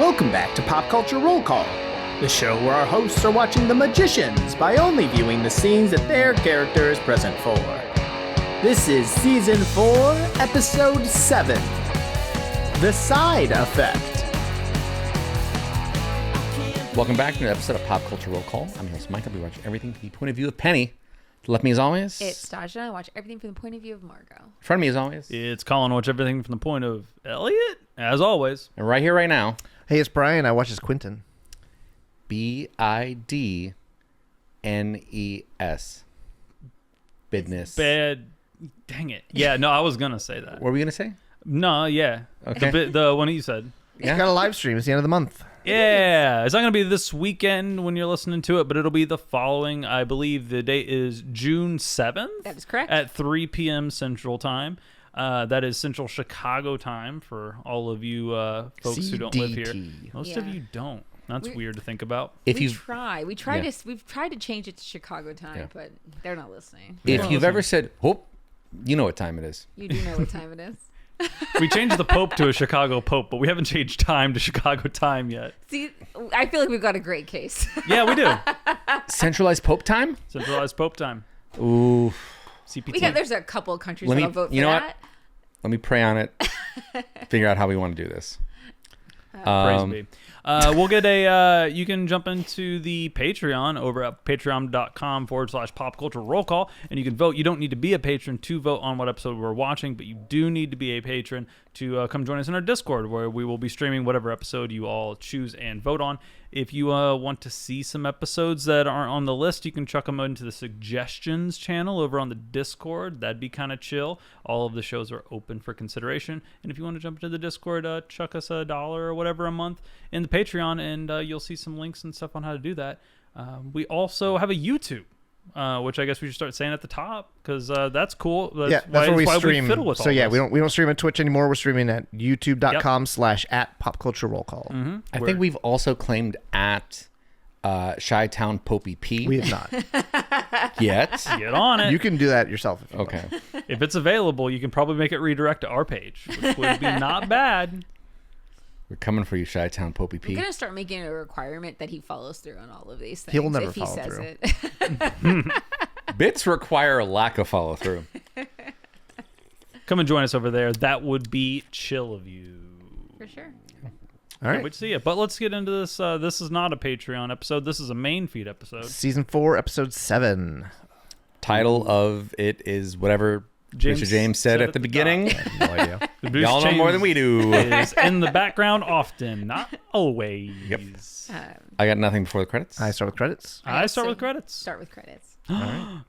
Welcome back to Pop Culture Roll Call, the show where our hosts are watching The Magicians by only viewing the scenes that their character is present for. This is Season 4, Episode 7, The Side Effect. Welcome back to another episode of Pop Culture Roll Call. I'm your host, Mike. I'll be watching everything from the point of view of Penny. Left me as always. It's Stasia. I watch everything from the point of view of Margot. In front of me as always. It's Colin. Watch everything from the point of Elliot, as always. And right here, right now. Hey, it's Brian. I watch as Quentin. Bidnes. Business. Bad. Dang it. Yeah, no, I was going to say that. What were we going to say? No, yeah. Okay. The one that you said. Yeah. Got a live stream. It's the end of the month. Yeah. It's not going to be this weekend when you're listening to it, but it'll be the following. I believe the date is June 7th. That is correct. At 3 p.m. Central Time. That is Central Chicago time for all of you folks who don't live here. CDT. Most of you don't. That's weird to think about. We've tried to change it to Chicago time, but they're not listening. If you've ever said, "Whoop," you know what time it is. You do know what time it is. We changed the Pope to a Chicago Pope, but we haven't changed time to Chicago time yet. See, I feel like we've got a great case. Yeah, we do. Centralized Pope time? Centralized Pope time. Ooh. CPT. There's a couple of countries that'll vote for that. What? Let me pray on it. Figure out how we want to do this. Praise be. We'll get you can jump into the Patreon over at patreon.com/Pop Culture Roll Call, and you can vote. You don't need to be a patron to vote on what episode we're watching, but you do need to be a patron to come join us in our Discord, where we will be streaming whatever episode you all choose and vote on. If you want to see some episodes that aren't on the list, you can chuck them into the suggestions channel over on the Discord. That'd be kind of chill. All of the shows are open for consideration. And if you want to jump into the Discord, chuck us $1 or whatever a month in the Patreon, and you'll see some links and stuff on how to do that. We also have a YouTube, which I guess we should start saying at the top, because that's cool. That's where we stream. We fiddle with so all this. we don't stream at Twitch anymore. We're streaming at youtube.com/@popculturerollcall. Mm-hmm. I think we've also claimed at Chi-Town Popey P. We have not. Yet. Get on it. You can do that yourself. If you Okay. If it's available, you can probably make it redirect to our page, which would be not bad. We're coming for you, Chi-Town Popey P. I'm going to start making it a requirement that he follows through on all of these things. He'll never if he follow says through. it. Bits require a lack of follow through. Come and join us over there. That would be chill of you. For sure. All right. Wait to see it. But let's get into this. This is not a Patreon episode. This is a main feed episode. Season 4, Episode 7 Title of it is whatever Mr. James said at the beginning. I have no idea. Y'all know more than we do. Is in the background often, not always. Yep. I got nothing before the credits. I start with credits. I start with credits. Start with credits. Mine.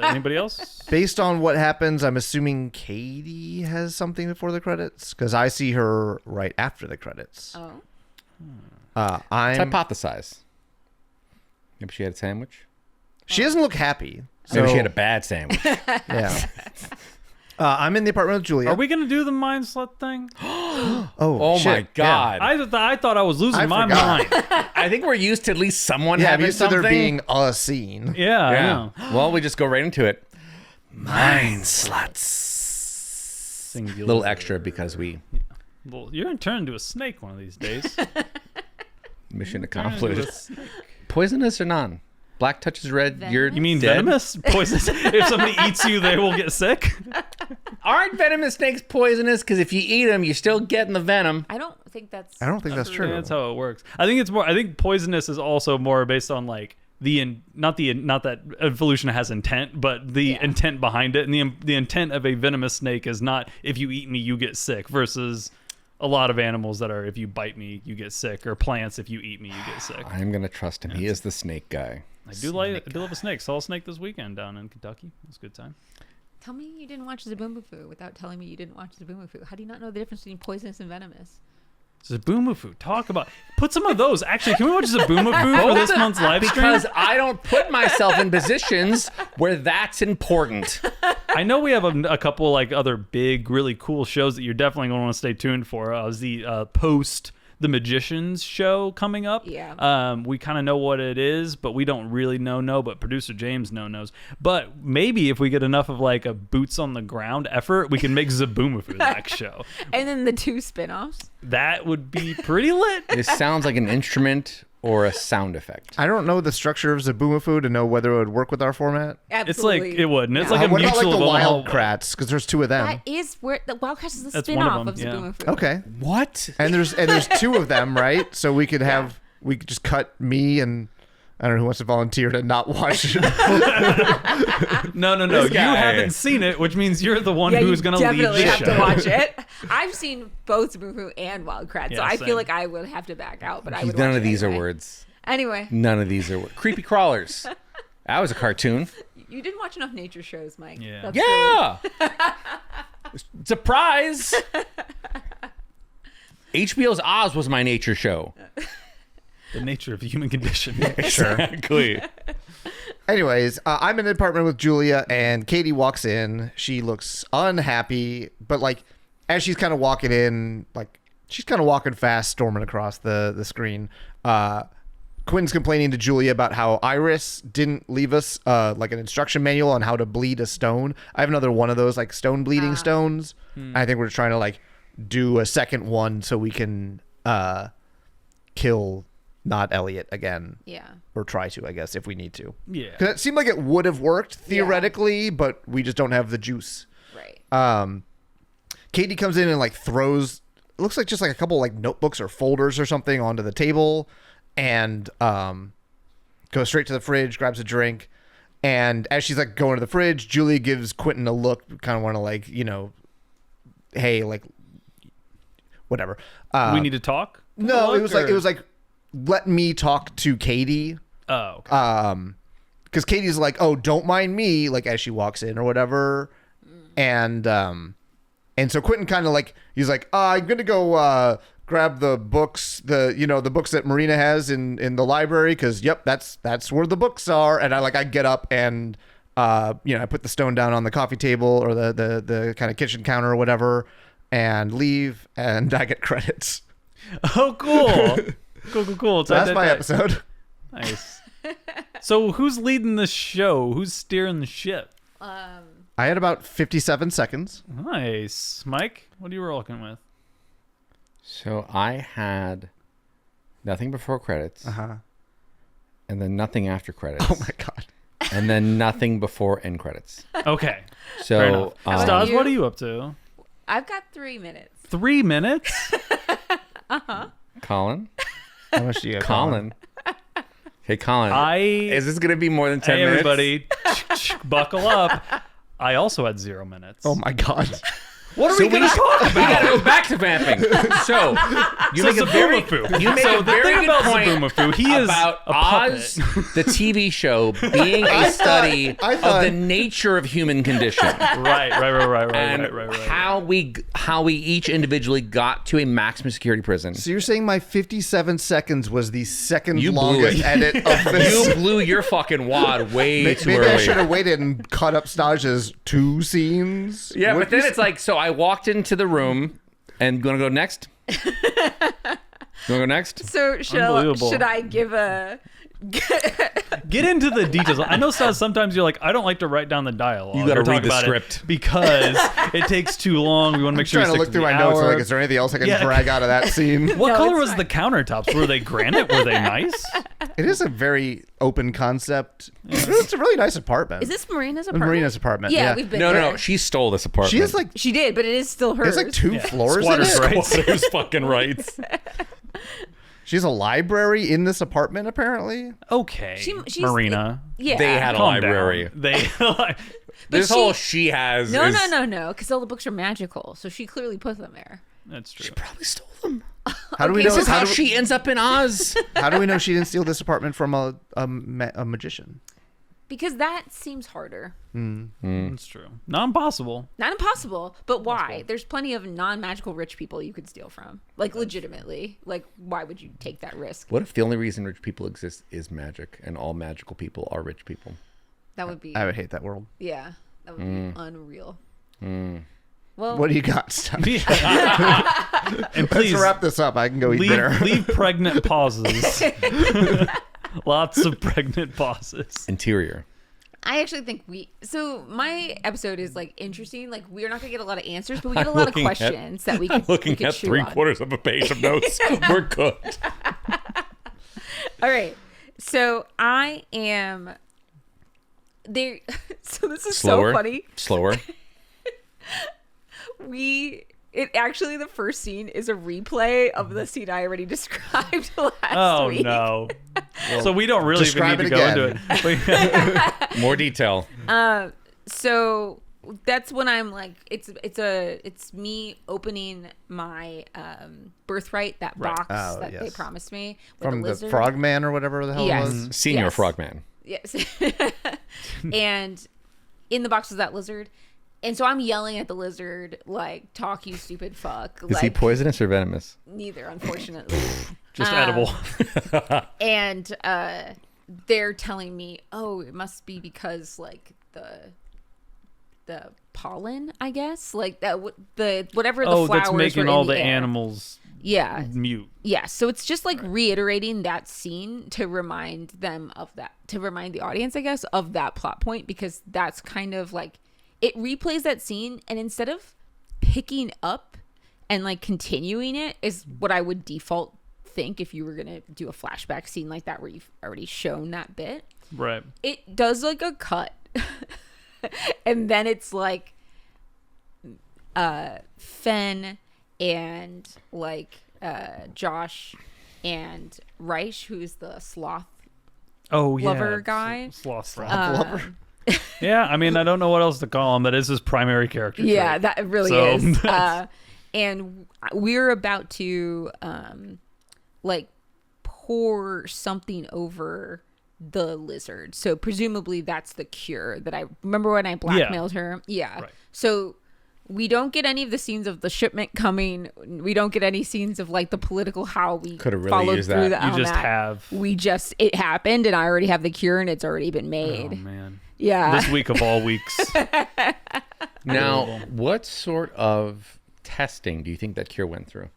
Anybody else? Based on what happens, I'm assuming Katie has something before the credits, because I see her right after the credits. Oh. Let's hypothesize. Maybe she had a sandwich. She doesn't look happy. Maybe So- she had a bad sandwich. Yeah. I'm in the apartment with Julia. Are we going to do the mind slut thing? Oh shit. my God. I thought I was losing I my forgot. mind. I think we're used to at least someone Yeah, I'm having used to something. there being a scene. Yeah, I know. Well, we just go right into it. Mind sluts. Singular. Little extra because we Well, you're going to turn into a snake one of these days. mission Turn into a accomplished. snake. Poisonous or non? Black touches red. Venomous? You're You mean dead? venomous? Poisonous? If somebody eats you, they will get sick? Aren't venomous snakes poisonous? Because if you eat them, you're still getting the venom. I don't think that's... I don't think that's true. That's how it works. I think poisonous is also more based on like not that evolution has intent, but the intent behind it. And the intent of a venomous snake is not if you eat me, you get sick, versus a lot of animals that are if you bite me, you get sick, or plants if you eat me, you get sick. I'm going to trust him. He is the snake guy. I do love a snake. Saw a snake this weekend down in Kentucky. It was a good time. Tell me you didn't watch Zaboomafoo without telling me you didn't watch Zaboomafoo. How do you not know the difference between poisonous and venomous? Zaboomafoo. Put some of those. Actually, can we watch Zaboomafoo for this month's live stream? Because I don't put myself in positions where that's important. I know we have a couple like other big, really cool shows that you're definitely going to want to stay tuned for. The post the Magicians show coming up. Yeah. We kind of know what it is, but we don't really know. But producer James knows. But maybe if we get enough of like a boots on the ground effort, we can make Zaboomafoo the next show. And then the 2 spin-offs. That would be pretty lit. This sounds like an instrument or a sound effect. I don't know the structure of Zaboomafoo to know whether it would work with our format. Absolutely. It's like it would. And it's No. like a What about mutual like the of Omaha- Wildcrats? Because there's 2 of them. That is where the Wildcats is the That's one of spin-off of them, yeah. Zaboomafoo. Okay. What? And there's 2 of them, right? So we could have we could just cut me and I don't know who wants to volunteer to not watch it. No. This You guy. haven't seen it, which means you're the one Yeah, who's you going to lead definitely the have show. to watch it. I've seen both Zaboomafoo and Wildcats, Yeah, so I same. feel like I would have to back out, but I would None watch of it these anyway. are words. Anyway, None of these are words. Creepy crawlers. That was a cartoon. you didn't watch enough nature shows, Mike. Yeah. That's really- Yeah. Surprise. HBO's Oz was my nature show. The nature of the human condition. Exactly. Anyways, I'm in an apartment with Julia, and Katie walks in. She looks unhappy, but like as she's kind of walking in, like she's kind of walking fast, storming across the screen. Quinn's complaining to Julia about how Iris didn't leave us like an instruction manual on how to bleed a stone. I have another one of those like stone bleeding stones. I think we're trying to like do a second one so we can kill not Elliot again. Yeah. Or try to, I guess, if we need to. Yeah. Because it seemed like it would have worked theoretically, but we just don't have the juice. Right. Katie comes in and like throws, it looks like just like a couple like notebooks or folders or something onto the table, and goes straight to the fridge, grabs a drink, and as she's like going to the fridge, Julia gives Quentin a look, kind of want to like, you know, hey, like whatever. We need to talk? No, Look, it was like let me talk to Katie. Oh, okay. Because Katie's like, oh, don't mind me, like as she walks in or whatever, and so Quentin kind of like, he's like, I'm gonna go grab the books, the books that Marina has in the library, because yep, that's where the books are. And I get up and I put the stone down on the coffee table or the kind of kitchen counter or whatever, and leave, and I get credits. Oh, cool. Cool. So that's my episode. Nice. So who's leading the show? Who's steering the ship? I had about 57 seconds. Nice. Mike, what are you working with? So I had nothing before credits, Uh-huh. and then nothing after credits, Oh my God. and then nothing before end credits. Okay. Fair So enough. Stas, you? what are you up to? I've got 3 minutes. 3 minutes? Colin, How much do you have? Colin. Hey, Colin. I Is this gonna be more than 10 Hey, minutes? everybody. Buckle up. I also had 0 minutes. Oh my God. What are we going to talk We about? gotta go back to vamping. So you make a very Zaboomafoo. you make So a the very thing good about point Zaboomafoo, he is about a puppet. Oz, the TV show, being a study I of thought- the nature of human condition Right. and how we each individually got to a maximum security prison. So you're saying my 57 seconds was the second You blew longest it. edit of this? You blew your fucking wad way too Maybe I should early. have waited and cut up Staj's 2 scenes. Yeah, What but then you it's like, so I walked into the room and gonna go next. You wanna go next? So Unbelievable. should I give a? Get into the details. I know, Stas, sometimes you're like, I don't like to write down the dialogue. You gotta or talk read the about it script. because it takes too long. We want to make sure trying to we look stick through the my notes. hour. Like, is there anything else I can Yeah. drag out of that scene? What No, color it's was fine. the countertops? Were they granite? Were they nice? It is a very open concept. It's a really nice apartment. Is this Marina's apartment? Marina's apartment? Yeah, we've been No, there. no, she stole this apartment. She has like She did, but it is still hers. there's like 2 floors in Squatters' it. rights. Squatters' fucking rights. She has a library in this apartment apparently. Okay. She's- Marina. Yeah. They had a Calm library. down. They This she- whole she has. No, is, no, because all the books are magical, so she clearly put them there. That's true. Probably stole them. How do we Okay, know? This is how do, she ends up in Oz. how do we know she didn't steal this apartment from a magician? Because that seems harder. That's true. Not impossible. Not impossible, but why? There's plenty of non-magical rich people you could steal from. Like, legitimately. Like, why would you take that risk? What if the only reason rich people exist is magic, and all magical people are rich people? That would be... I would hate that world. Yeah. That would be unreal. Well, What do you got, Steph? And please Let's wrap this up. I can go eat dinner. leave pregnant pauses. Lots of pregnant pauses. Interior. I actually think my episode is like interesting. Like we're not gonna get a lot of answers, but we get a lot of questions that we can. Looking we can at chew 3/4 of a page of notes. We're cooked. All right, so I am there. So this is Slower. so funny. Slower. Actually the first scene is a replay of the scene I already described last Oh week. no! So we don't really even need describe to it go again. into it. More detail. So that's when I'm like, it's me opening my birthright, that box Oh, that they yes. promised me with From a the lizard. Frogman or whatever the hell Yes. it was. Senior Yes. Frogman. Yes. And in the box was that lizard. And so I'm yelling at the lizard, like, talk, you stupid fuck. Is he Like, poisonous or venomous? neither, unfortunately. Just edible. And they're telling me, oh, it must be because, like, the pollen, I guess, like that. The whatever the Oh, flowers that's making were all in the air. animals Yeah, mute. yeah. So it's just like reiterating that scene to remind them of that, to remind the audience, I guess, of that plot point, because that's kind of like it replays that scene, and instead of picking up and like continuing it is what I would default think if you were gonna do a flashback scene like that where you've already shown that bit. Right. It does like a cut. And then it's like Fen and like Josh and Reich, who's the sloth Oh yeah. lover guy. Sloth rat. Lover. Yeah, I mean, I don't know what else to call him. That is his primary character. Yeah, trait. that really So, is. that's- And we're about to like pour something over the lizard. So presumably that's the cure that I remember when I blackmailed her. Yeah. Right. So we don't get any of the scenes of the shipment coming. We don't get any scenes of like the political how we Coulda really followed used through that. the You just Almac. have. It happened, and I already have the cure, and it's already been made. Oh man. Yeah. This week of all weeks. Now, what sort of testing do you think that cure went through?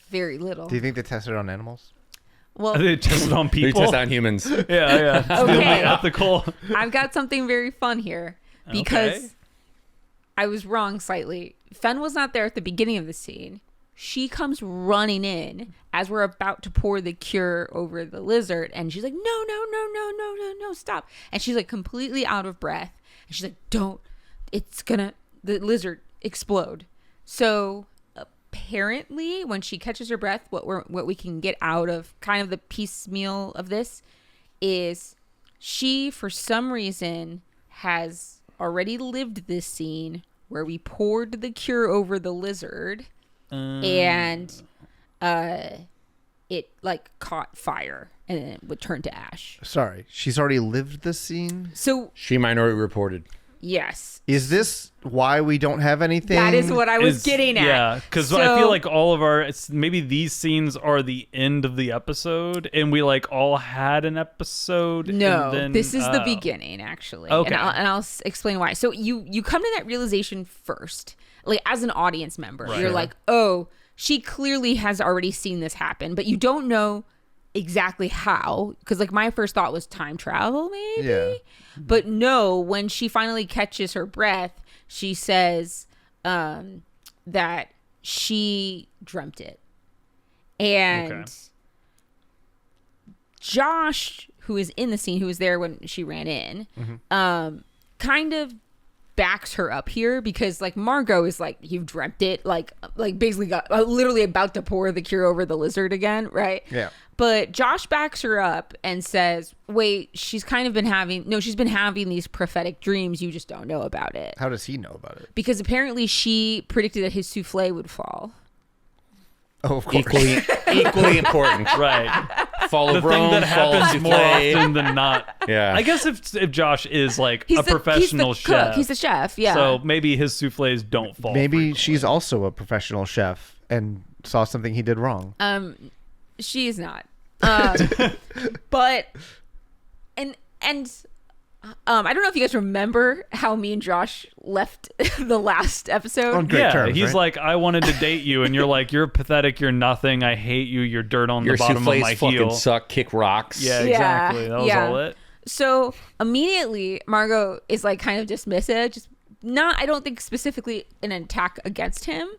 Very little. Do you think they tested on animals? Well, They tested on They people. test on humans. Yeah, yeah. It's the only Okay. ethical. I've got something very fun here because Okay. I was wrong slightly. Fen was not there at the beginning of the scene. She comes running in as we're about to pour the cure over the lizard, and she's like, no, stop. And she's like completely out of breath. And she's like, don't, the lizard explode. So apparently when she catches her breath, what we can get out of kind of the piecemeal of this is she, for some reason, has already lived this scene where we poured the cure over the lizard and it like caught fire and then it would turn to ash. Sorry, she's already lived this scene. So She minority reported. yes, Is this why we don't have anything? that is what I was Is- getting at. Yeah, because I feel like all of maybe these scenes are the end of the episode, and we like all had an episode. No, and then, this is the beginning, actually. Okay. And I'll explain why. So you come to that realization first, like as an audience member. Right. You're like, oh, she clearly has already seen this happen, but you don't know exactly how. Because like my first thought was time travel, maybe. Yeah. But no, when she finally catches her breath, she says that she dreamt it. And Okay. Josh, who is in the scene, who was there when she ran in, kind of backs her up here because like Margot is like, you've dreamt it, like basically got literally about to pour the cure over the lizard again, right? Yeah. But Josh backs her up and says, wait, she's been having these prophetic dreams, you just don't know about it. How does he know about it? Because apparently she predicted that his souffle would fall. Oh, of course. Equally important. right. Fall The of thing Rome, that fall of happens more souffle. often than not. Yeah. I guess if Josh is like a professional he's the chef, cook. He's the chef, yeah. so maybe his souffles don't fall. Maybe frequently. she's also a professional chef and saw something he did wrong. She is not. But and I don't know if you guys remember how me and Josh left the last episode. On great terms, he's right? like, I wanted to date you, and you're like, you're pathetic, you're nothing, I hate you, you're dirt on Your the bottom of souffles my fucking heel. suck, kick rocks. Yeah, exactly. That was all it. So immediately, Margot is like kind of dismissive, just not, I don't think specifically an attack against him,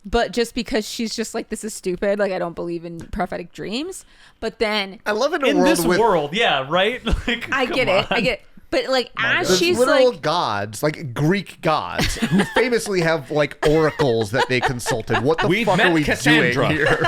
but just because she's just like, this is stupid. Like, I don't believe in prophetic dreams. But then I love it In world this with world, yeah, right? Like, I come get it. I on. get it. But like, as there's she's literal like, gods, like Greek gods, who famously have like oracles that they consulted. What the We've fuck met are we Cassandra. doing here?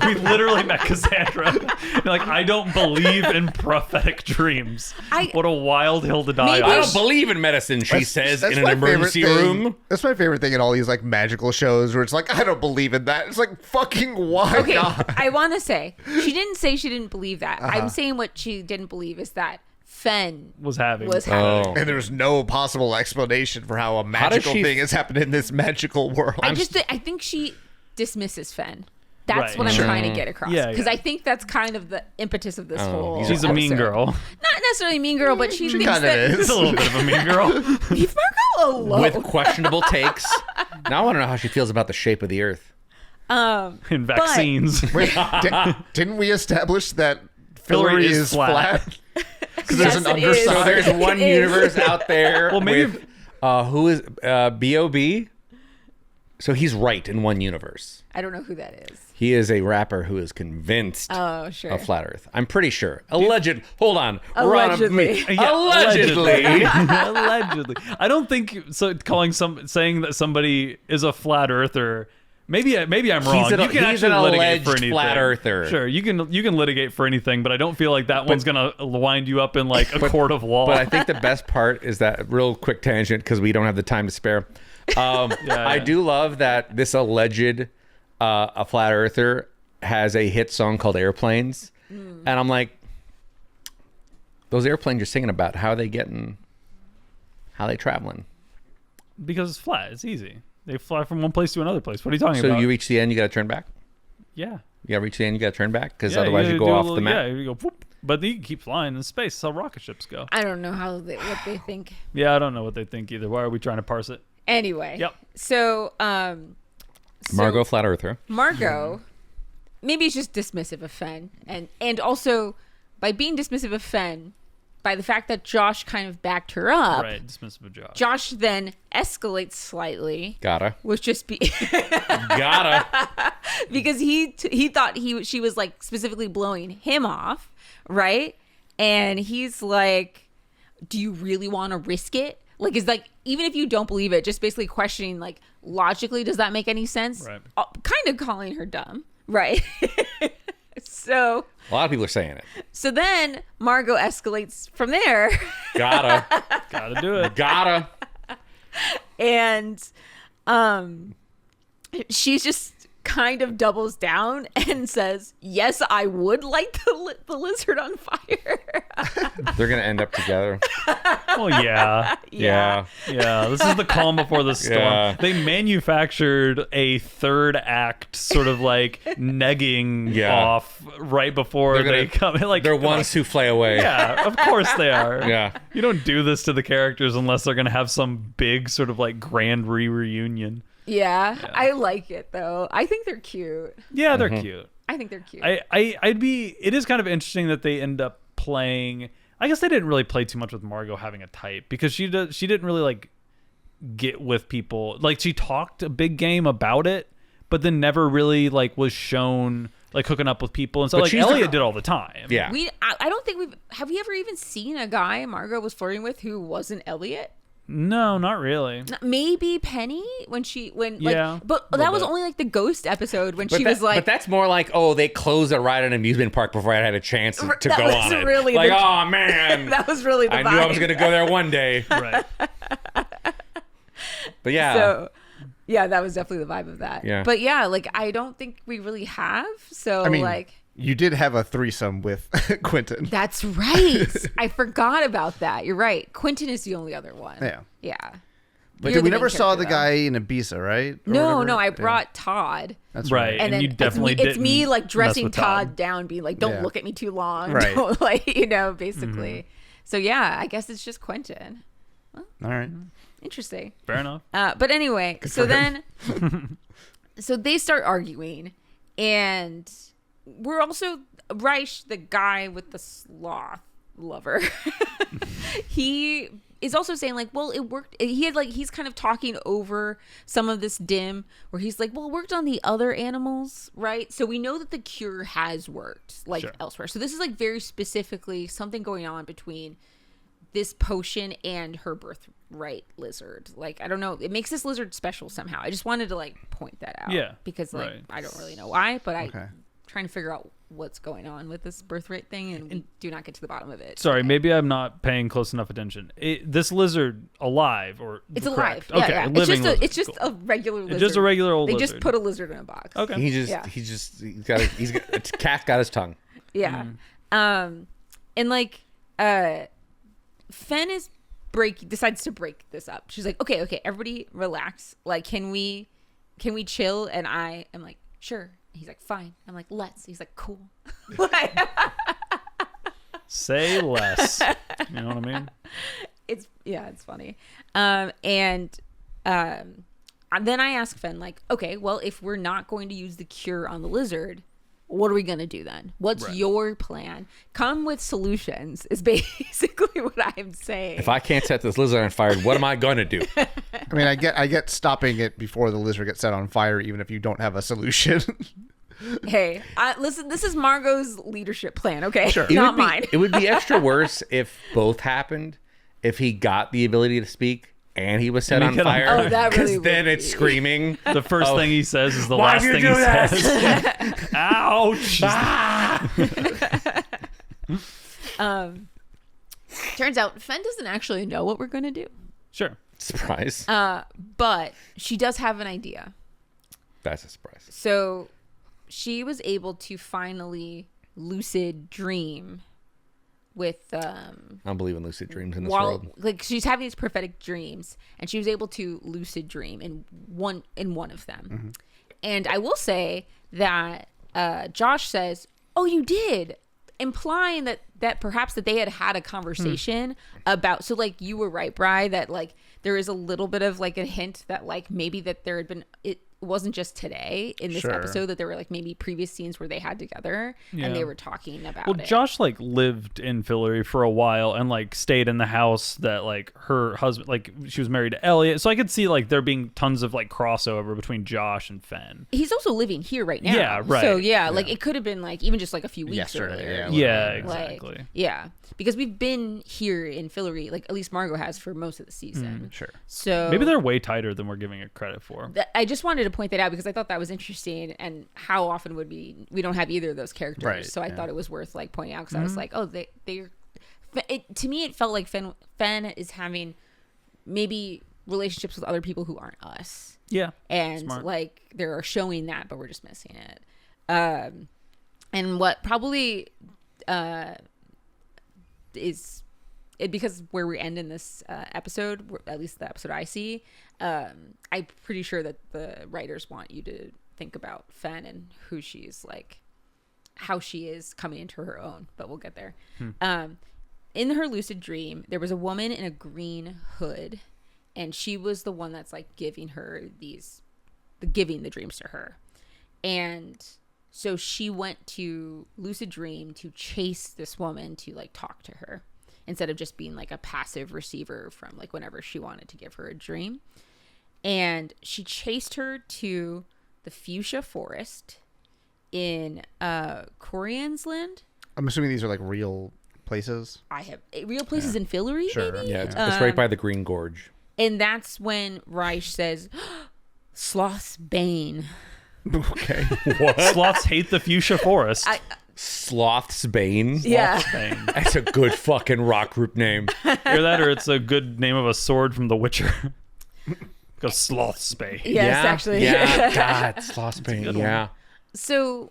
We literally met Cassandra. You're like, I don't believe in prophetic dreams. What a wild hill to die Maybe on. I don't believe in medicine, she says in an my favorite emergency thing. room. That's my favorite thing in all these like magical shows where it's like, I don't believe in that. It's like, fucking why okay, not? I want to say, she didn't say she didn't believe that. I'm saying what she didn't believe is that Fen was having. was having. Oh. And there's no possible explanation for how a does magical she- thing has happened in this magical world. I think she dismisses Fen. That's Right. what I'm Sure. trying to get across. Yeah, Because yeah. I think that's kind of the impetus of this whole. She's a mean episode. girl. Not necessarily a mean girl, but she thinks kinda that is. She's a little bit of a mean girl. leave Margot alone. With questionable takes. Now I want to know how she feels about the shape of the earth. In vaccines. Wait, didn't we establish that Hillary Hillary is is flat? flat? Because Yes, there's an it is. So underside. there's one It is. universe out there Well, maybe with, who is B.O.B.? So he's right in one universe. I don't know who that is. He is a rapper who is convinced Oh, sure. of flat Earth. I'm pretty sure. Alleged. Hold on. Allegedly. Yeah, Allegedly. Allegedly. I don't think so. Saying that somebody is a flat earther. Maybe I'm wrong. He's an- You can he's actually an litigate alleged for anything. flat earther. Sure, you can litigate for anything, but I don't feel like that one's gonna wind you up in like a court of law. But I think the best part is that real quick tangent because we don't have the time to spare. I do love that this alleged a flat earther has a hit song called Airplanes. And I'm like, those airplanes you're singing about, how are they traveling? because it's flat, it's easy. They fly from one place to another place. What are you talking So about? you reach the end, you got to turn back? Yeah. You got to reach the end, you got to turn back? Because Yeah, otherwise you do go a off little- the map. Yeah, you go whoop. But you can keep flying in space. That's how rocket ships go. I don't know what they think. Yeah, I don't know what they think either. Why are we trying to parse it? Anyway. Yep. So, Margot Flat Earther. Margot, maybe it's just dismissive of Fen, and also by being dismissive of Fen, by the fact that Josh kind of backed her up. Right, dismissive of Josh. Josh then escalates slightly, Gotta. which just be Gotta. because he thought she was like specifically blowing him off, right? And he's like, "Do you really want to risk it?" Like, it's like, even if you don't believe it, just basically questioning, like, logically, does that make any sense? Right. Kind of calling her dumb, right? So A lot of people are saying it. then Margot escalates from there, Gotta. Gotta do it. Gotta. and she's just kind of doubles down and says, "Yes, I would light the lizard on fire." They're going to end up together. Oh, yeah. Yeah. Yeah, this is the calm before the storm. Yeah. They manufactured a third act sort of like negging Yeah. off right before They're gonna- they come. Like They're one souffle away. Yeah, of course they are. Yeah. You don't do this to the characters unless they're going to have some big sort of like grand reunion. Yeah, I like it though. I think they're cute. Yeah, they're cute. I think they're cute. It is kind of interesting that they end up playing. I guess they didn't really play too much with Margot having a type because she didn't really like get with people. Like she talked a big game about it, but then never really like was shown like hooking up with people. And so But like she's Elliot the- did all the time. Yeah. I don't think have we ever even seen a guy Margot was flirting with who wasn't Elliot? No, not really. Maybe Penny when Yeah, but a that little was bit. only like the ghost episode when she was like, but that's more like, oh, they closed a ride at an amusement park before I had a chance to That go was on it. really like, the- oh man, that was really the I vibe. knew I was gonna go there one day. Right. But yeah, So yeah, that was definitely the vibe of that. Yeah. But yeah, like I don't think we really have. So I mean, like you did have a threesome with Quentin. that's right. I forgot about that. You're right. Quentin is the only other one. Yeah. Yeah. But You're we the never main saw the character, guy in Ibiza, right? Or No, whatever? no, I Yeah. brought Todd. That's Right. And then you definitely it's me didn't like mess dressing with Todd down, being like, "Don't Yeah. look at me too long." Right. Don't, like, basically. So yeah, I guess it's just Quentin. All right. Interesting. Fair enough. But anyway, so for him. then, so they start arguing, and we're also Reich, the guy with the sloth lover. He is also saying like, well, it worked. He's kind of talking over some of this dim where he's like, well, it worked on the other animals, right? So we know that the cure has worked elsewhere. So this is like very specifically something going on between this potion and her birthright lizard. Like, I don't know. It makes this lizard special somehow. I just wanted to like point that out. Yeah. Because like, right. I don't really know why, but I'm trying to figure out what's going on with this birthright thing, and we do not get to the bottom of it. Sorry, maybe I'm not paying close enough attention. This lizard alive or it's correct? alive? Okay, Yeah. It's just a regular lizard. It's just a regular old They lizard. just put a lizard in a box. Okay. He's got a cat got his tongue. Yeah. And like Fen decides to break this up. She's like, okay, everybody relax. Like, can we chill? And I am like, sure. He's like, fine. I'm like, let's. He's like, cool. Say less. You know what I mean? It's funny. And then I ask Fen, like, okay, well, if we're not going to use the cure on the lizard, what are we going to do then? What's your plan? Come with solutions is basically what I'm saying. If I can't set this lizard on fire, what am I going to do? I mean, I get stopping it before the lizard gets set on fire, even if you don't have a solution. Hey, listen, this is Margot's leadership plan, okay? Sure. Not mine. It would be extra worse if both happened, if he got the ability to speak and he was set on fire. Oh, that really Because then would it's be. screaming. The first thing he says is the Why'd last you thing do he this? says. Ouch. Turns out Fen doesn't actually know what we're going to do. Sure. Surprise. But she does have an idea. That's a surprise. So she was able to finally lucid dream with I don't believe in lucid dreams in this while world. like she's having these prophetic dreams, and she was able to lucid dream in one of them. Mm-hmm. And I will say that Josh says, "Oh, you did," implying that perhaps that they had a conversation about. So like you were right, Bri, that like there is a little bit of like a hint that like maybe that there had been it wasn't just today in this episode, that there were like maybe previous scenes where they had together and they were talking about it. Josh like lived in Fillory for a while and like stayed in the house that like her husband, like she was married to Elliot. So I could see like there being tons of like crossover between Josh and Fen. He's also living here right now. Yeah, right. So yeah, like it could have been like even just like a few weeks Yesterday, earlier. Yeah, Like, exactly. yeah, because we've been here in Fillory, like at least Margot has for most of the season. Sure. So Maybe they're way tighter than we're giving it credit for. I just wanted to point that out because I thought that was interesting, and how often would we don't have either of those characters, Right, so I thought it was worth like pointing out because I was like, oh, they're to me it felt like Fen is having maybe relationships with other people who aren't us. Yeah. And Smart. like they're showing that, but we're just missing it. And what probably is it, because where we end in this episode, at least the episode I see, I'm pretty sure that the writers want you to think about Fen and who she's like, how she is coming into her own, but we'll get there. In her lucid dream, there was a woman in a green hood, and she was the one that's like giving the dreams to her. And so she went to lucid dream to chase this woman to like talk to her, instead of just being like a passive receiver from like whenever she wanted to give her a dream. And she chased her to the fuchsia forest in Coriansland. I'm assuming these are like real places. I have real places in Fillory, Sure. maybe? Yeah, it's right by the Green Gorge. And that's when Reich says, Sloth's Bane. Okay. Sloths hate the fuchsia forest. Sloth's Bane. Yeah. Sloth's bane. That's a good fucking rock group name. Hear that, or it's a good name of a sword from The Witcher. Go Sloth's bane. Yes, actually. Yeah, God, Sloth's Bane. good Yeah. So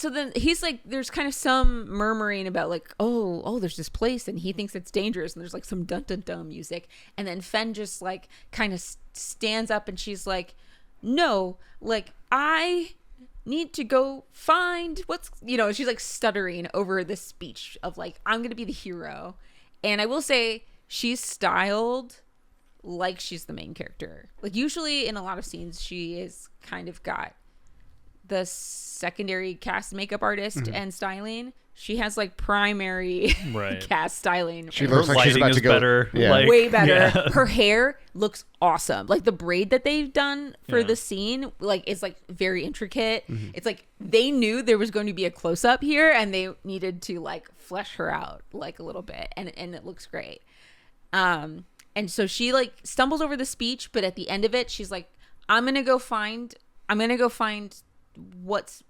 then he's like, there's kind of some murmuring about like, oh, there's this place, and he thinks it's dangerous, and there's like some dun dun dun music, and then Fen just like kind of stands up, and she's like, no, like I need to go find what's, she's like stuttering over this speech of like, I'm going to be the hero. And I will say she's styled like she's the main character. Like usually in a lot of scenes, she is kind of got the secondary cast makeup artist and styling. She has like primary cast styling. She looks like she's about to go better. Yeah. Like, way better. Yeah. Her hair looks awesome. Like the braid that they've done for the scene, like is like very intricate. It's like they knew there was going to be a close up here, and they needed to like flesh her out like a little bit, and it looks great. And so she like stumbles over the speech, but at the end of it, she's like, I'm gonna go find what's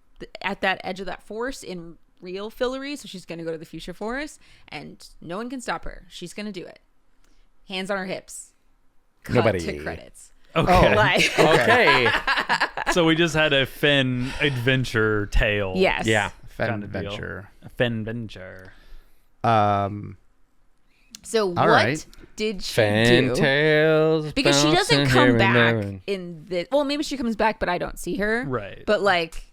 at that edge of that forest in real Fillory. So she's gonna go to the future forest, and no one can stop her. She's gonna do it. Hands on her hips. Cut Nobody. to credits. Okay. Okay. So we just had a Fen adventure tale. Yes. Yeah. Fen Kind of deal. adventure. A Fen venture. So what right. did she do? Fantails. Because she doesn't bouncing come here and back there. in the. Well, maybe she comes back, but I don't see her. Right. But like,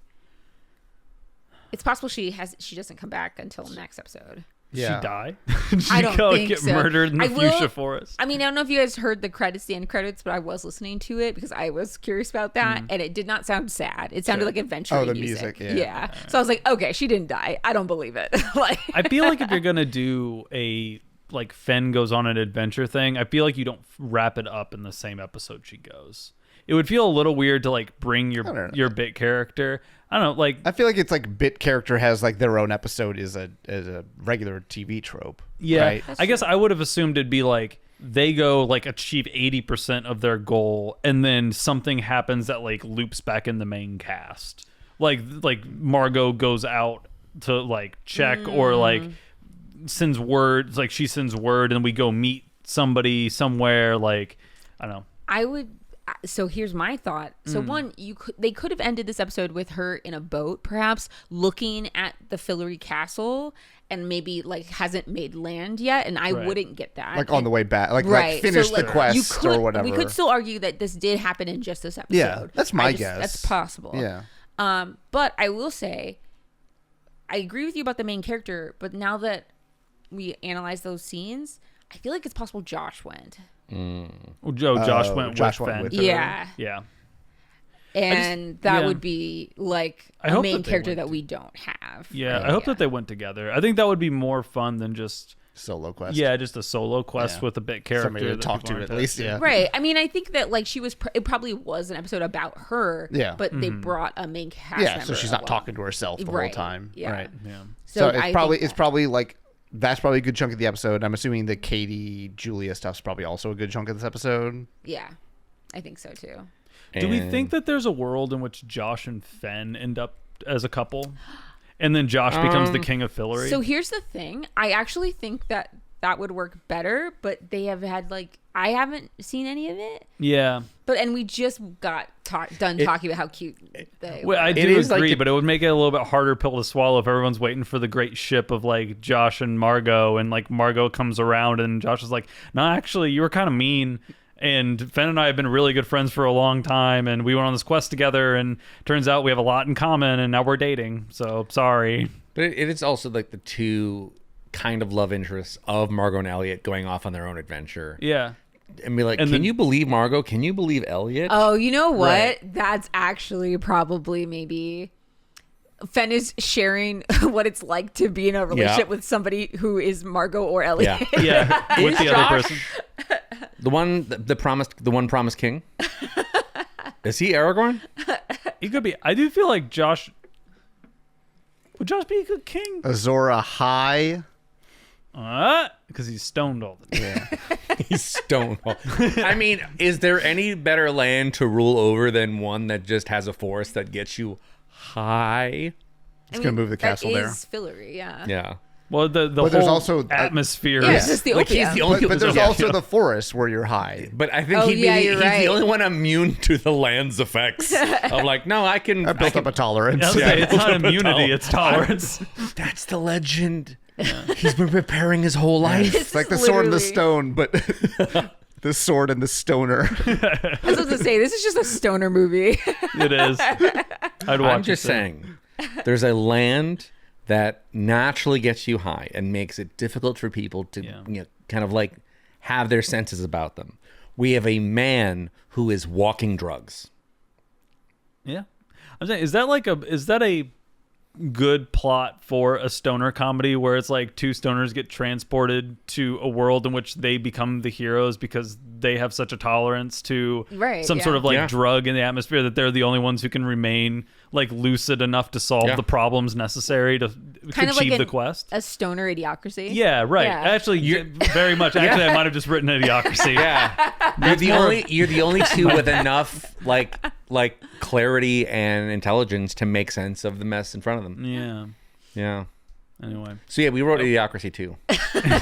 it's possible she doesn't come back until next episode. Yeah. She die? Did she I don't go think get so. murdered in the I will- fuchsia forest? I mean, I don't know if you guys heard the end credits, but I was listening to it because I was curious about that, and it did not sound sad. It sounded like adventure Oh, the music. music, yeah. So I was like, okay, she didn't die. I don't believe it. Like, I feel like if you're gonna do a like Fen goes on an adventure thing, I feel like you don't wrap it up in the same episode she goes. It would feel a little weird to like bring don't know. your bit character. I don't know, like I feel like it's like bit character has like their own episode is a regular TV trope. yeah. Right? I guess I would have assumed it'd be like they go like achieve 80% of their goal, and then something happens that like loops back in the main cast. Like Margot goes out to like check or like sends word, like she sends word, and we go meet somebody somewhere. Like I don't know. I would. So here's my thought. So one, they could have ended this episode with her in a boat, perhaps looking at the Fillory Castle, and maybe like hasn't made land yet, and I Right. wouldn't get that. Like on the way back, like Right. finish So, the like, quest or whatever. We could still argue that this did happen in just this episode. Yeah, that's my guess. That's possible. Yeah. But I will say, I agree with you about the main character, but now that we analyze those scenes, I feel like it's possible Josh went. Well, Josh went Josh with went Fen. with her. Yeah. Yeah. And that yeah. would be like I a hope main that they character went that we don't have. Yeah. right? I hope that they went together. I think that would be more fun than just Solo quest. just a solo quest Yeah. with a bit character Somebody to that talk people to aren't at least. testing. Yeah. Right. I mean, I think that like she was. It probably was an episode about her. Yeah. But they brought a main cast. Yeah. member So she's not along. talking to herself the Right. whole time. Yeah. Right. Yeah. So I it's think probably like that's probably a good chunk of the episode. I'm assuming the Katie Julia stuff's probably also a good chunk of this episode. Yeah, I think so too. Do we And- think that there's a world in which Josh and Fen end up as a couple, and then Josh becomes the king of Fillory? So here's the thing. I actually think that would work better, but they have had like I haven't seen any of it. yeah. And we just got done talking about how cute they Well, I were. do is like agree, the- but it would make it a little bit harder pill to swallow if everyone's waiting for the great ship of like Josh and Margot, and like Margot comes around and Josh is like, "No, actually, you were kind of mean." And Fen and I have been really good friends for a long time, and we went on this quest together, and turns out we have a lot in common, and now we're dating. So sorry. But it is also like the two kind of love interests of Margot and Elliot going off on their own adventure. Yeah. And be like, And can then- you believe Margot? Can you believe Elliot? Oh, you know what? Right. That's actually probably maybe Fen is sharing what it's like to be in a relationship with somebody who is Margot or Elliot. Yeah. Yeah. With the Is other Josh- person. The one promised king? Is he Aragorn? He could be. I do feel like Josh. Would Josh be a good king? Azora High. Because he's stoned all the time. He's Stonewall. I mean, is there any better land to rule over than one that just has a forest that gets you high? It's gonna move the castle there. That is Fillory, yeah. Yeah. Well, the But there's whole also- atmosphere. Yeah, is- it's just the Like, he's opium. the only But there's yeah. also the forest where you're high. But I think Oh, he's yeah, you're right. the only one immune to the land's effects. I'm like, no, I can. I built up a tolerance. I was gonna say, it's not immunity, tolerance. it's tolerance. That's the legend. He's been preparing his whole life. It's like the sword and the Literally. stone, but the sword and the stoner. I was supposed to say, this is just a stoner movie. It is. I'd watch I'm just it too. saying, there's a land that naturally gets you high and makes it difficult for people to kind of like have their senses about them. We have a man who is walking drugs. Yeah. I'm saying, is that a good plot for a stoner comedy where it's like two stoners get transported to a world in which they become the heroes because they have such a tolerance to some sort of like drug in the atmosphere that they're the only ones who can remain like lucid enough to solve the problems necessary to kind achieve of like the quest? A stoner idiocracy. Yeah, right. Yeah. Actually, very much. Actually, I might have just written idiocracy. Yeah, you're the only two with enough like clarity and intelligence to make sense of the mess in front of them. Yeah. Anyway, so yeah, we wrote Idiocracy 2.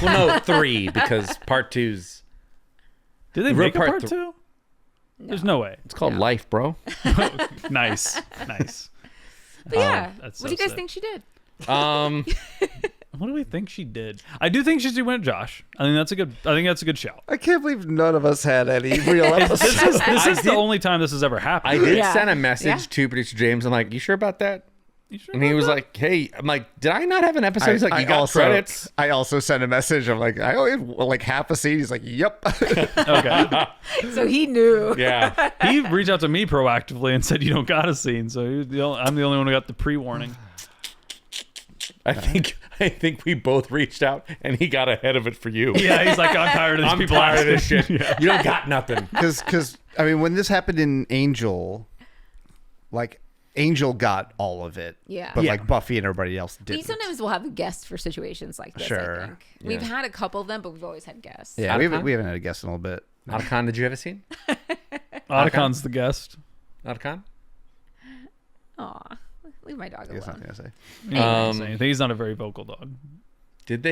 Well, no, 3 because part 2's. Did they make a part 2? No. There's no way. It's called Life, bro. Nice. But yeah, That's what so do you guys sick. think she did? What do we think she did? I do think she went Josh. I think that's a good shout. I can't believe none of us had any real episodes. This is the only time this has ever happened. I did send a message to producer James. I'm like, you sure about that? And he was like, hey, I'm like, did I not have an episode? He's like, you got credits. I also sent a message. I'm like, I only have like half a scene. He's like, yep. Okay. So he knew. Yeah. He reached out to me proactively and said, you don't got a scene. So I'm the only one who got the pre-warning. I think we both reached out and he got ahead of it for you. Yeah, he's like, I'm tired of these people tired asking. of this shit. Yeah. You don't got nothing. Because I mean, when this happened in Angel, like Angel got all of it. Yeah. But like Buffy and everybody else We didn't. sometimes will have a guest for situations like this. Sure. I think we've had a couple of them, but we've always had guests. Yeah, we haven't had a guest in a little bit. Otacon, did you have a scene? Otacon's the guest. Otacon? Aw, leave my dog I guess alone. nothing to say. I think he's not a very vocal dog. Did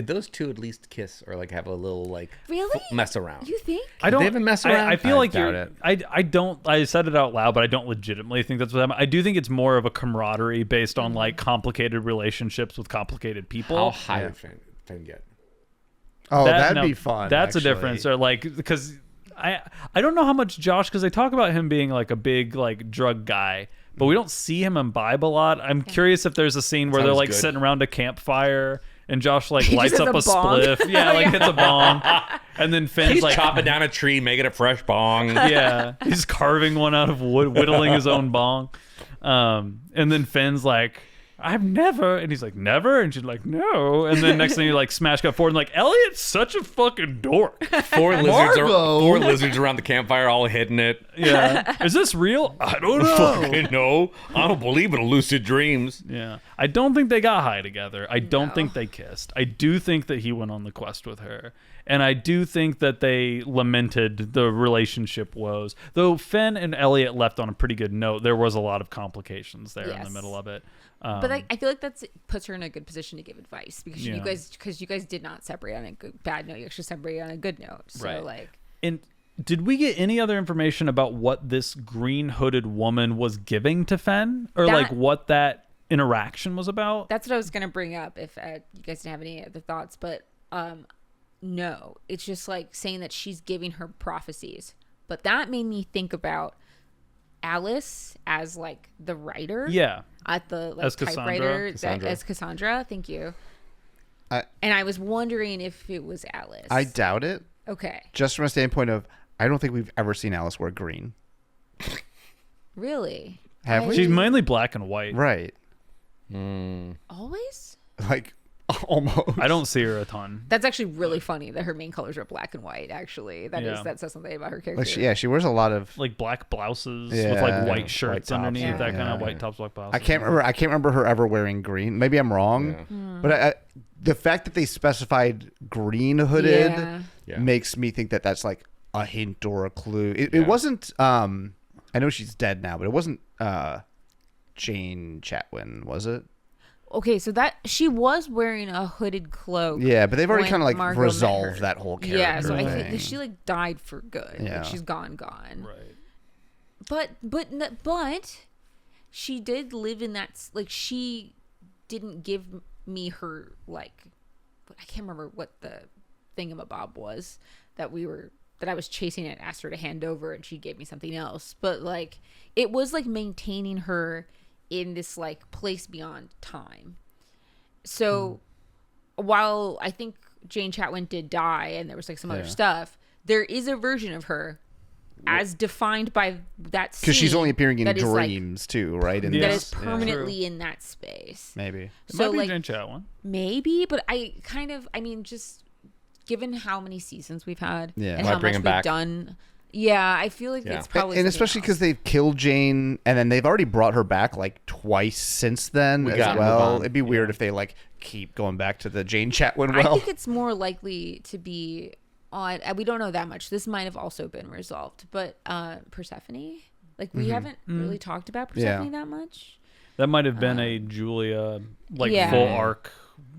those two at least kiss or like have a little like Really? mess around? You think? I don't. They have a mess around? I feel I like doubt you're. I don't. I said it out loud, but I don't legitimately think that's what happened. I do think it's more of a camaraderie based on like complicated relationships with complicated people. How high would Finn get? Oh, that'd be fun. That's actually. a difference. Or like because I don't know how much Josh, because they talk about him being like a big like drug guy, but we don't see him imbibe a lot. I'm curious if there's a scene where they're Sounds like good. sitting around a campfire. And Josh like He lights just up a has a bong. spliff. Yeah, like hits a bong. And then Finn's He's like chopping down a tree, making a fresh bong. yeah, he's carving one out of wood, whittling his own bong. And then Finn's like, I've never, and he's like, never, and she's like, no. And then next thing you like smash cut forward and like, Elliot's such a fucking dork. Four lizards around the campfire, all hitting it. Yeah, is this real? I don't know. Fucking no, I don't believe in lucid dreams. Yeah, I don't think they got high together. I don't think they kissed. I do think that he went on the quest with her. And I do think that they lamented the relationship woes. Though Finn and Elliot left on a pretty good note, there was a lot of complications there in the middle of it. But I feel like puts her in a good position to give advice because you guys did not separate on a bad note. You actually separated on a good note. So Right. like, And did we get any other information about what this green hooded woman was giving to Fenn, or like what that interaction was about? that's what I was gonna bring up if you guys didn't have any other thoughts. But no, it's just like saying that she's giving her prophecies. But that made me think about Alice as like the writer. Yeah. At the like As Cassandra. typewriter Cassandra. as Cassandra. Thank you. And I was wondering if it was Alice. I doubt it. Okay. Just from a standpoint of, I don't think we've ever seen Alice wear green. Really? Have we? She's mainly black and white. Right. Always? Like, almost. I don't see her a ton. That's actually really funny that her main colors are black and white. Actually, that says something about her character. Like she wears a lot of. Like black blouses with Yeah. like white White shirts tops, underneath, that kind of yeah. white tops, black blouses. I can't remember her ever wearing green. Maybe I'm wrong, but the fact that they specified green hooded Yeah. makes me think that that's like a hint or a clue. It wasn't. I know she's dead now, but it wasn't Jane Chatwin, was it? Okay, so that she was wearing a hooded cloak. Yeah, but they've already when kind of like Margot met resolved her. that whole character. Yeah, so I thing. think that she like died for good. Yeah. Like she's gone. Right. But she did live in that. Like she didn't give me her like. I can't remember what the thingamabob was that we were that I was chasing it, asked her to hand over, and she gave me something else. But like, it was like maintaining her in this like place beyond time. So while I think Jane Chatwin did die and there was like some other stuff, there is a version of her as defined by that scene. Because she's only appearing in that is, dreams too, right? And that is permanently in that space. Maybe. It So might be like Jane Chatwin. maybe, but I mean, just given how many seasons we've had and Why how bring much him we've back? done, I feel like it's probably and something especially because else. they've killed Jane, and then they've already brought her back like twice since then as gotta move well. on. It'd be weird if they like keep going back to the Jane Chatwin I well. think it's more likely to be on. We don't know that much. This might have also been resolved, but Persephone, like we haven't really talked about Persephone that much. That might have been a Julia like Yeah. full arc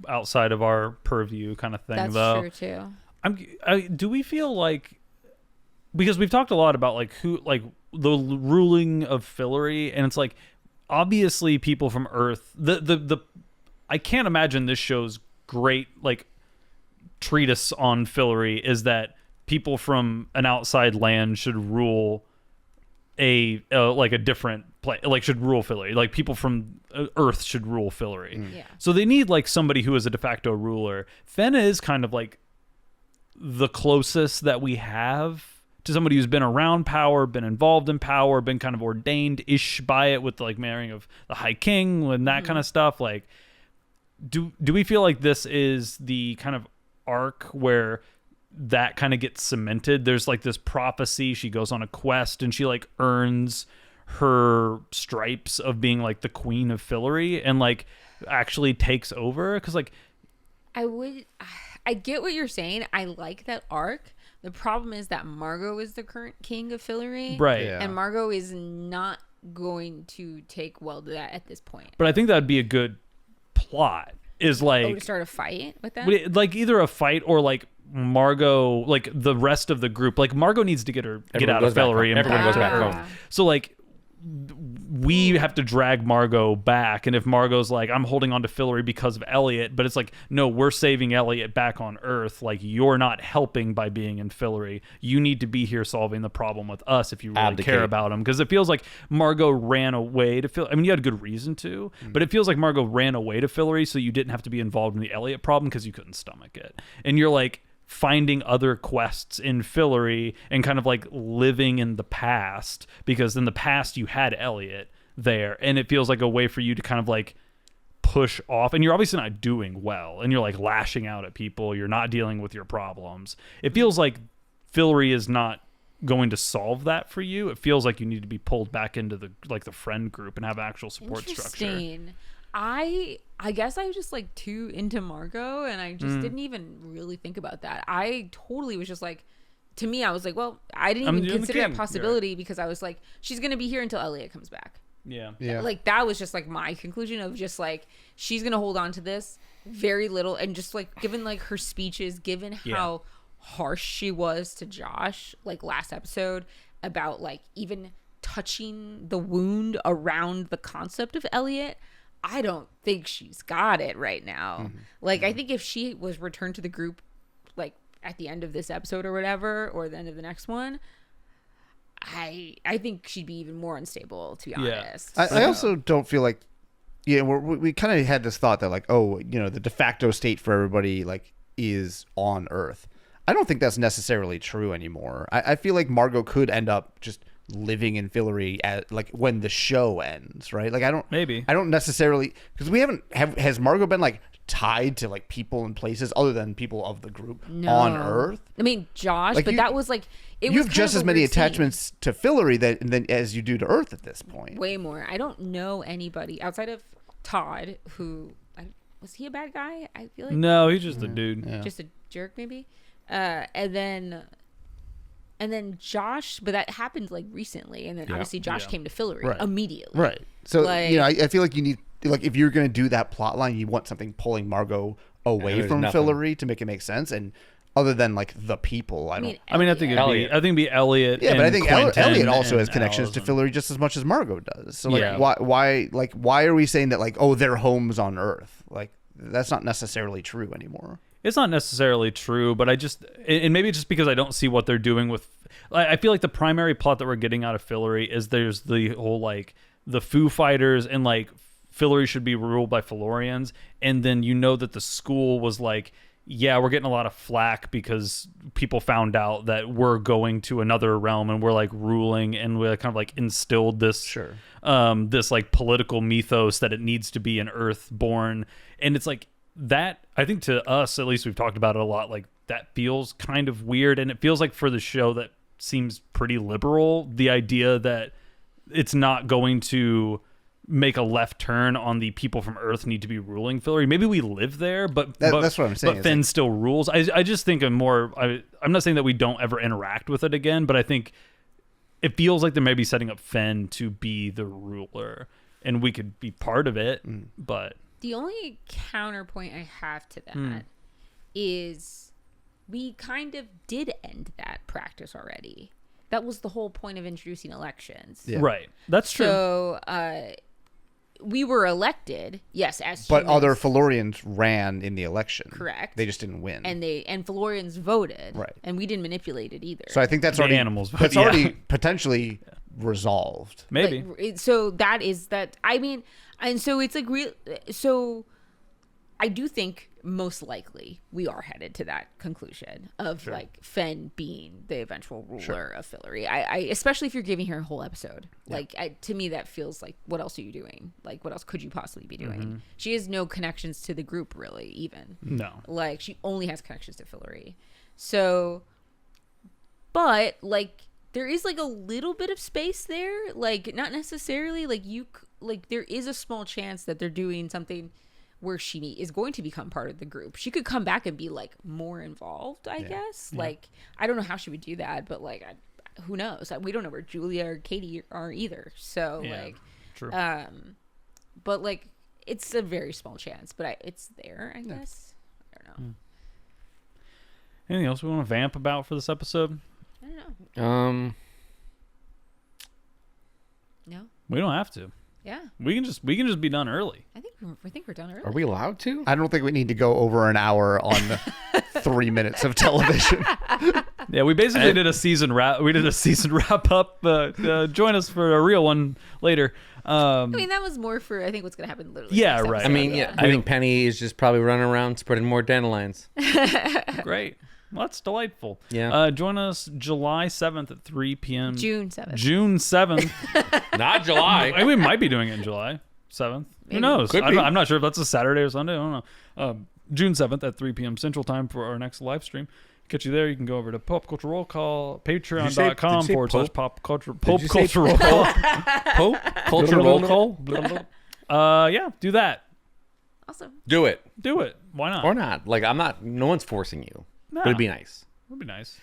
outside of our purview kind of thing, That's though. true too. Do we feel like, because we've talked a lot about like who, like the ruling of Fillory, and it's like obviously people from Earth. The I can't imagine this show's great like treatise on Fillory is that people from an outside land should rule a like a different place, like should rule Fillory. Like people from Earth should rule Fillory. Yeah. So they need like somebody who is a de facto ruler. Fenna is kind of like the closest that we have to somebody who's been around power, been involved in power, been kind of ordained-ish by it with like marrying of the High King and that kind of stuff. Like, do we feel like this is the kind of arc where that kind of gets cemented? There's like this prophecy. She goes on a quest and she like earns her stripes of being like the queen of Fillory and like actually takes over. Because like, I get what you're saying. I like that arc. The problem is that Margot is the current king of Fillory. right. Yeah. And Margot is not going to take well to that at this point. But I think that'd be a good plot. Is like To start a fight with that? like either a fight or like Margot, like the rest of the group. Like Margot needs to get Everyone out of goes back Fillory home. and Everyone bring goes back her. home. So like we have to drag Margot back, and if Margot's like, I'm holding on to Fillory because of Elliot, but it's like, no, we're saving Elliot back on Earth. Like you're not helping by being in Fillory. You need to be here solving the problem with us if you really Abdicate. care about him. Because it feels like Margot ran away to Fillory. I mean, you had a good reason to, but it feels like Margot ran away to Fillory so you didn't have to be involved in the Elliot problem because you couldn't stomach it. And you're like finding other quests in Fillory and kind of like living in the past, because in the past you had Elliot there, and it feels like a way for you to kind of like push off, and you're obviously not doing well, and you're like lashing out at people, you're not dealing with your problems. It feels like Fillory is not going to solve that for you. It feels like you need to be pulled back into the like the friend group and have actual support structure. Interesting. I guess I was just like too into Margot, and I just didn't even really think about that. I totally was just like, to me, I was like, well, I didn't even doing the consider that king. possibility because I was like, she's gonna be here until Elliot comes back. Yeah. Like that was just like my conclusion of just like she's gonna hold on to this very little, and just like given like her speeches, given how harsh she was to Josh like last episode about like even touching the wound around the concept of Elliot, I don't think she's got it right now. Like I think if she was returned to the group like at the end of this episode or whatever, or the end of the next one, I think she'd be even more unstable, to be honest. I also don't feel like, we kind of had this thought that like, oh, the de facto state for everybody like is on Earth. I don't think that's necessarily true anymore. I feel like Margot could end up just living in Fillory at like when the show ends, right? Like I don't necessarily, because we has Margot been like tied to like people and places other than people of the group on Earth? I mean, Josh, Like but that was like you have just as many attachments to Fillory than as you do to Earth at this point. Way more. I don't know anybody outside of Todd who was he a bad guy? I feel like No, he's just a dude. Yeah. just a jerk maybe. And then Josh, but that happened like recently, and then obviously Josh came to Fillory immediately. Right. So Like- I feel like you need, like, if you're going to do that plot line, you want something pulling Margot away there's from nothing. Fillory to make it make sense. And other than like the people, I don't. I mean, I think it'd be Elliot. Yeah, but I think Quentin Elliot also and has connections to Allison. Fillory just as much as Margot does. So like, Yeah. why are we saying that like, oh, their home's on Earth? Like, that's not necessarily true anymore. It's not necessarily true, but and maybe it's just because I don't see what they're doing with. I feel like the primary plot that we're getting out of Fillory is there's the whole like the Foo Fighters and like Fillory should be ruled by Fillorians, and then that the school was like, yeah, we're getting a lot of flack because people found out that we're going to another realm and we're like ruling, and we kind of like instilled this this like political mythos that it needs to be an Earth-born, and it's like. That I think to us at least we've talked about it a lot, like that feels kind of weird, and it feels like for the show that seems pretty liberal, the idea that it's not going to make a left turn on the people from Earth need to be ruling Fillory. Maybe we live there, but that's what I'm saying. But Finn still rules. I just think I'm not saying that we don't ever interact with it again, but I think it feels like they may be setting up Finn to be the ruler, and we could be part of it, but the only counterpoint I have to that is we kind of did end that practice already. That was the whole point of introducing elections. Yeah. Right. That's true. So we were elected, yes, as but humans. other Fillorians ran in the election. Correct. They just didn't win. And Fillorians voted. Right. And we didn't manipulate it either. So I think that's the already animals. That's already potentially resolved. Maybe. Like, so that is that. I mean, and so it's like real. So I do think most likely we are headed to that conclusion of like Fen being the eventual ruler of Fillory. I especially if you're giving her a whole episode. Like to me that feels like, what else are you doing? Like what else could you possibly be doing? She has no connections to the group really even. No. Like she only has connections to Fillory. So, but like there is like a little bit of space there. Like not necessarily like there is a small chance that they're doing something where she is going to become part of the group. She could come back and be like more involved, I guess. Yeah. Like, I don't know how she would do that, but like, who knows? We don't know where Julia or Katie are either. So like, true. But like, it's a very small chance, but it's there, I guess. I don't know. Anything else we want to vamp about for this episode? I don't know. No. We don't have to. Yeah, we can just be done early. I think we're done early. Are we allowed to? I don't think we need to go over an hour on 3 minutes of television. Yeah, we basically did a season wrap. We did a season wrap up. Join us for a real one later. I mean, that was more for I think what's gonna happen literally. Yeah, right. I mean, I think Penny is just probably running around spreading more dandelions. Great. Well, that's delightful. Yeah. Join us July 7th at 3 p.m. June 7th. June 7th. Not July. We might be doing it in July 7th. Maybe. Who knows? Could be. I'm not sure if that's a Saturday or Sunday. I don't know. June 7th at 3 p.m. Central Time for our next live stream. Catch you there. You can go over to Pop Culture Roll Call, patreon.com / Pop Culture Roll Call. Pope Culture Roll Call? Yeah, do that. Awesome. Do it. Do it. Why not? Or not. Like, no one's forcing you. No. But it'd be nice. It'd be nice.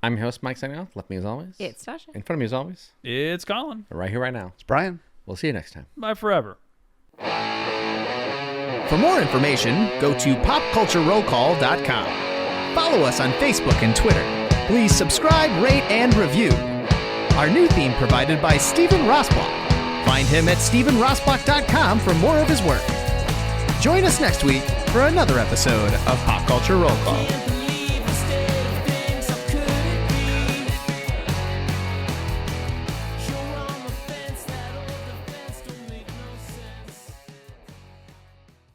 I'm your host, Mike signing off. Left me as always. It's Tasha. In front of me as always. It's Colin. Right here, right now. It's Brian. We'll see you next time. Bye forever. For more information, go to popculturerollcall.com. Follow us on Facebook and Twitter. Please subscribe, rate, and review. Our new theme provided by Stephen Rossbach. Find him at stephenrossbach.com for more of his work. Join us next week for another episode of Pop Culture Roll Call.